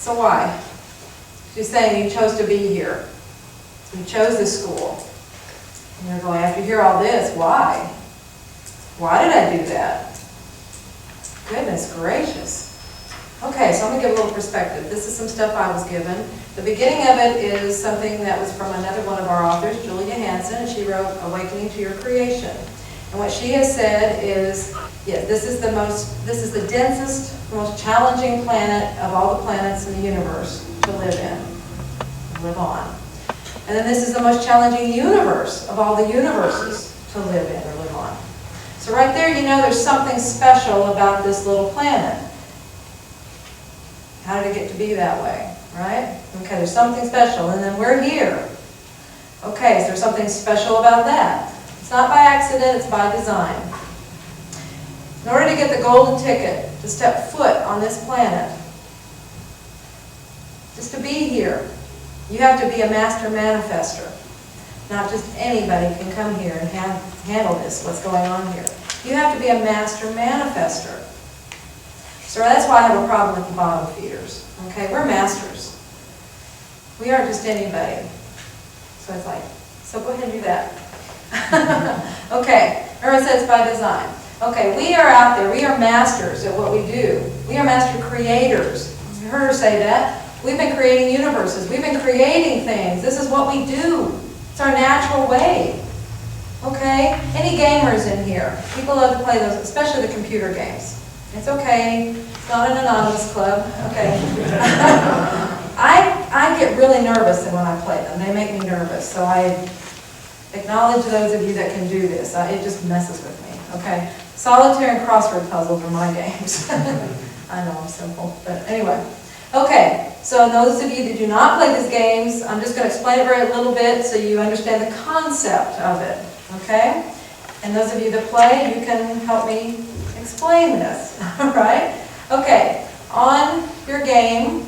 So why? She's saying you chose to be here. You chose this school. And you're going, after you hear all this, why? Why did I do that? Goodness gracious. Okay, so I'm going to give a little perspective. This is some stuff I was given. The beginning of it is something that was from another one of our authors, Julia Hansen, and she wrote Awakening to Your Creation. And what she has said is, yeah, this is the densest, most challenging planet of all the planets in the universe to live in, live on. And then this is the most challenging universe of all the universes to live in or live on. So right there, you know there's something special about this little planet. How did it get to be that way, right? Okay, there's something special, and then we're here. Okay, so there's something special about that. It's not by accident, it's by design. In order to get the golden ticket to step foot on this planet, just to be here, you have to be a master manifester. Not just anybody can come here and handle this, what's going on here. You have to be a master manifester. So that's why I have a problem with the bottom feeders. Okay, we're masters. We aren't just anybody. So it's like, so go ahead and do that. Okay, remember I said it's by design. Okay, we are out there. We are masters at what we do. We are master creators. You heard her say that. We've been creating universes. We've been creating things. This is what we do. It's our natural way. Okay? Any gamers in here? People love to play those, especially the computer games. It's okay. It's not an anonymous club. Okay. I get really nervous when I play them. They make me nervous. So I acknowledge those of you that can do this. It just messes with me. Okay? Solitaire and crossword puzzles are my games. I know I'm simple, but anyway. Okay, so those of you that do not play these games, I'm just going to explain it very little bit so you understand the concept of it. Okay? And those of you that play, you can help me explain this. All right? Okay, on your game,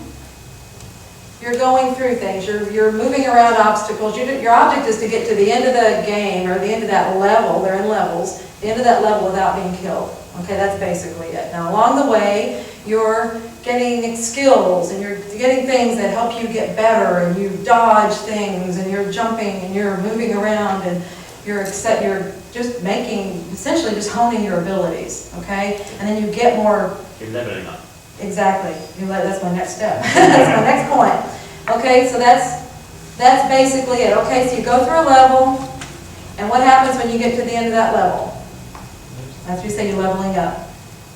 you're going through things. You're moving around obstacles. Your object is to get to the end of the game, or the end of that level. They're in levels. The end of that level without being killed. Okay, that's basically it. Now, along the way, you're getting skills, and you're getting things that help you get better, and you dodge things, and you're jumping, and you're moving around, and you're just essentially just honing your abilities, okay? And then you get more... You're leveling up. Exactly. That's my next step. That's my next point. Okay, so that's basically it. Okay, so you go through a level, and what happens when you get to the end of that level? As we say, you're leveling up.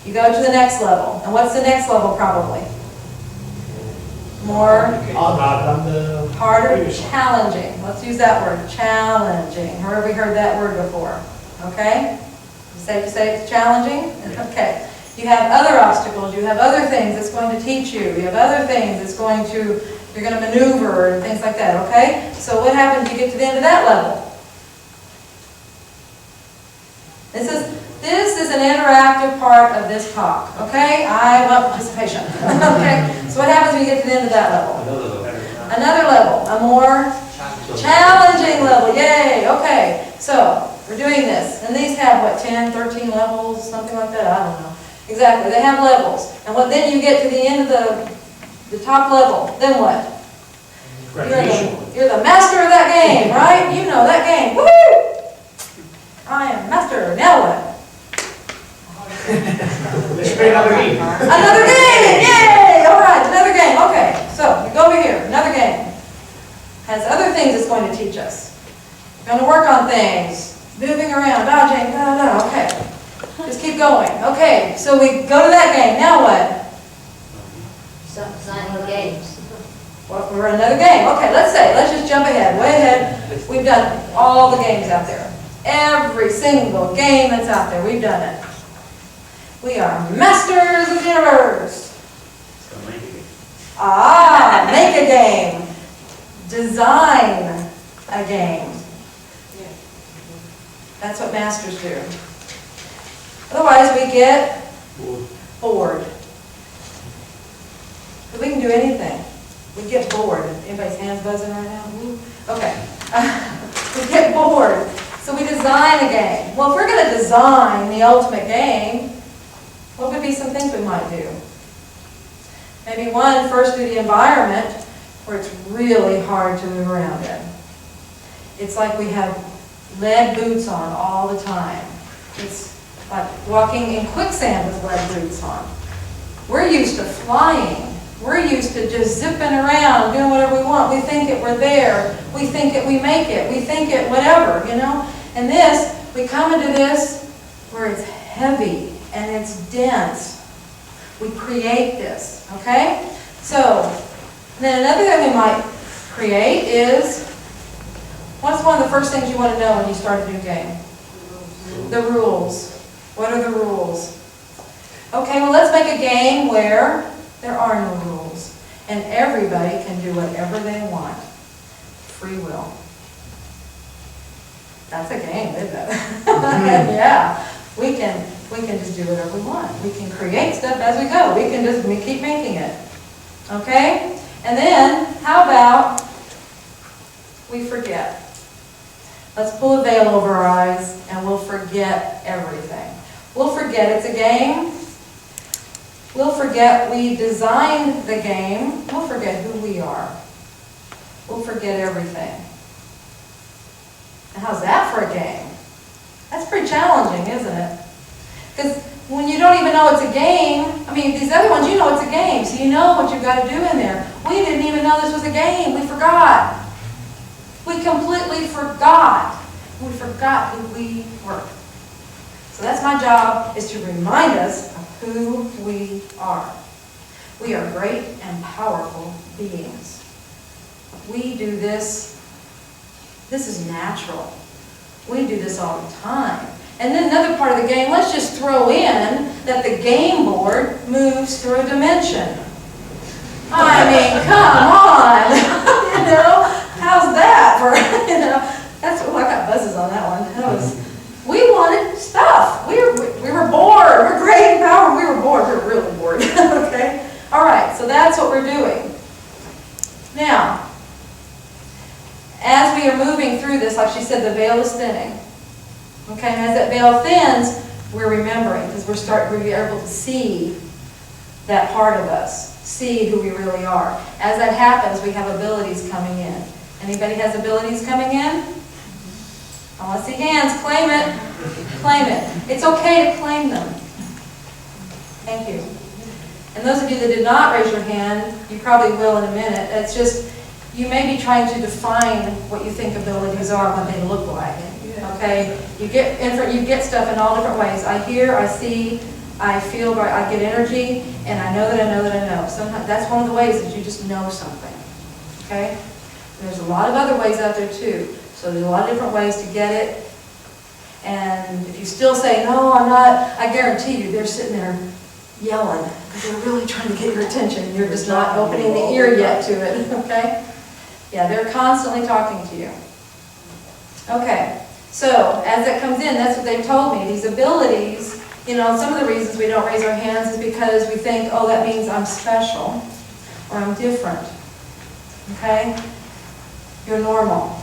You go to the next level. And what's the next level probably? More harder, challenging. Let's use that word, challenging. Where have we heard that word before? Okay? Is it safe to say it's challenging? Okay. You have other obstacles. You have other things it's going to teach you. You have other things it's you're going to maneuver and things like that, okay? So what happens when you get to the end of that level? This is an interactive part of this talk, okay? I want participation, okay? So what happens when you get to the end of that level? Another level, a more challenging level, yay, okay. So, we're doing this, and these have, what, 10, 13 levels, something like that, I don't know. Exactly, they have levels. And then you get to the end of the top level, then what? You're the master of that game, right? You know that game, woo! I am master, now what? Let's play another game. Another game! Yay! Alright, another game. Okay, so you go over here. Another game. Has other things it's going to teach us. We're going to work on things. Moving around, dodging, okay. Just keep going. Okay, so we go to that game. Now what? Designing the games. Well, we're in another game. Okay, let's just jump ahead, way ahead. We've done all the games out there. Every single game that's out there, we've done it. We are masters of the universe. So make a game. Ah, make a game. Design a game. That's what masters do. Otherwise, we get bored. But we can do anything. We get bored. Anybody's hands buzzing right now? Okay. We get bored. So we design a game. Well, if we're going to design the ultimate game, what would be some things we might do? Maybe one first through the environment where it's really hard to move around in. It's like we have lead boots on all the time. It's like walking in quicksand with lead boots on. We're used to flying. We're used to just zipping around, doing whatever we want. We think it, we're there. We think it, we make it. We think it, whatever, you know? And this, we come into this where it's heavy and it's dense. We create this, okay? So, then another thing we might create is, what's one of the first things you want to know when you start a new game? The rules. What are the rules? Okay, well, let's make a game where there are no rules, and everybody can do whatever they want. Free will. That's a game, isn't it? Yeah, we can just do whatever we want. We can create stuff as we go. We can just keep making it. Okay? And then, how about we forget? Let's pull a veil over our eyes, and we'll forget everything. We'll forget it's a game. We'll forget we designed the game. We'll forget who we are. We'll forget everything. And how's that for a game? That's pretty challenging, isn't it? Because when you don't even know it's a game, I mean, these other ones, you know it's a game, so you know what you've got to do in there. We didn't even know this was a game. We forgot. We completely forgot. We forgot who we were. So that's my job, is to remind us of who we are. We are great and powerful beings. We do this. This is natural. We do this all the time. And then another part of the game, let's just throw in that the game board moves through a dimension. I mean, come on. You know, how's that for, you know, that's, oh, I got buzzes on that one. That was, we wanted stuff. We were bored. We're great and powerful. We were bored. We were really bored. Okay? All right, so that's what we're doing. Now, as we are moving through this, like she said, the veil is thinning. Okay, and as that veil thins, we're remembering, because we're able to see that part of us, see who we really are. As that happens, we have abilities coming in. Anybody has abilities coming in? I want to see hands. Claim it. Claim it. It's okay to claim them. Thank you. And those of you that did not raise your hand, you probably will in a minute. It's just, you may be trying to define what you think abilities are, what they look like. Okay? You get stuff in all different ways. I hear, I see, I feel, I get energy, and I know that I know that I know. Sometimes that's one of the ways that you just know something. Okay? And there's a lot of other ways out there too. So there's a lot of different ways to get it. And if you still say, no, I'm not, I guarantee you they're sitting there yelling because they're really trying to get your attention. You're just not opening the ear yet to it. Okay? Yeah, they're constantly talking to you. Okay. So, as it comes in, that's what they've told me. These abilities, you know, some of the reasons we don't raise our hands is because we think, oh, that means I'm special or I'm different. Okay? You're normal.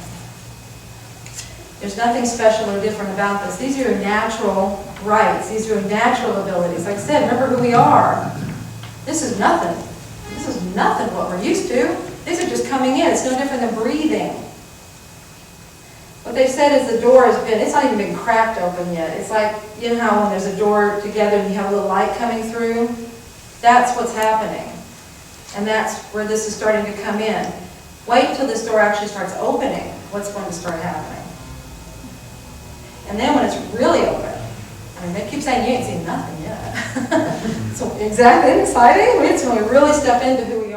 There's nothing special or different about this. These are your natural rights. These are your natural abilities. Like I said, remember who we are. This is nothing. This is nothing what we're used to. These are just coming in. It's no different than breathing. What they've said is the door has been, it's not even been cracked open yet. It's like, you know how when there's a door together and you have a little light coming through? That's what's happening. And that's where this is starting to come in. Wait until this door actually starts opening. What's going to start happening? And then when it's really open, I mean, they keep saying you ain't seen nothing yet. So exactly, isn't it exciting? It's when we really step into who we are.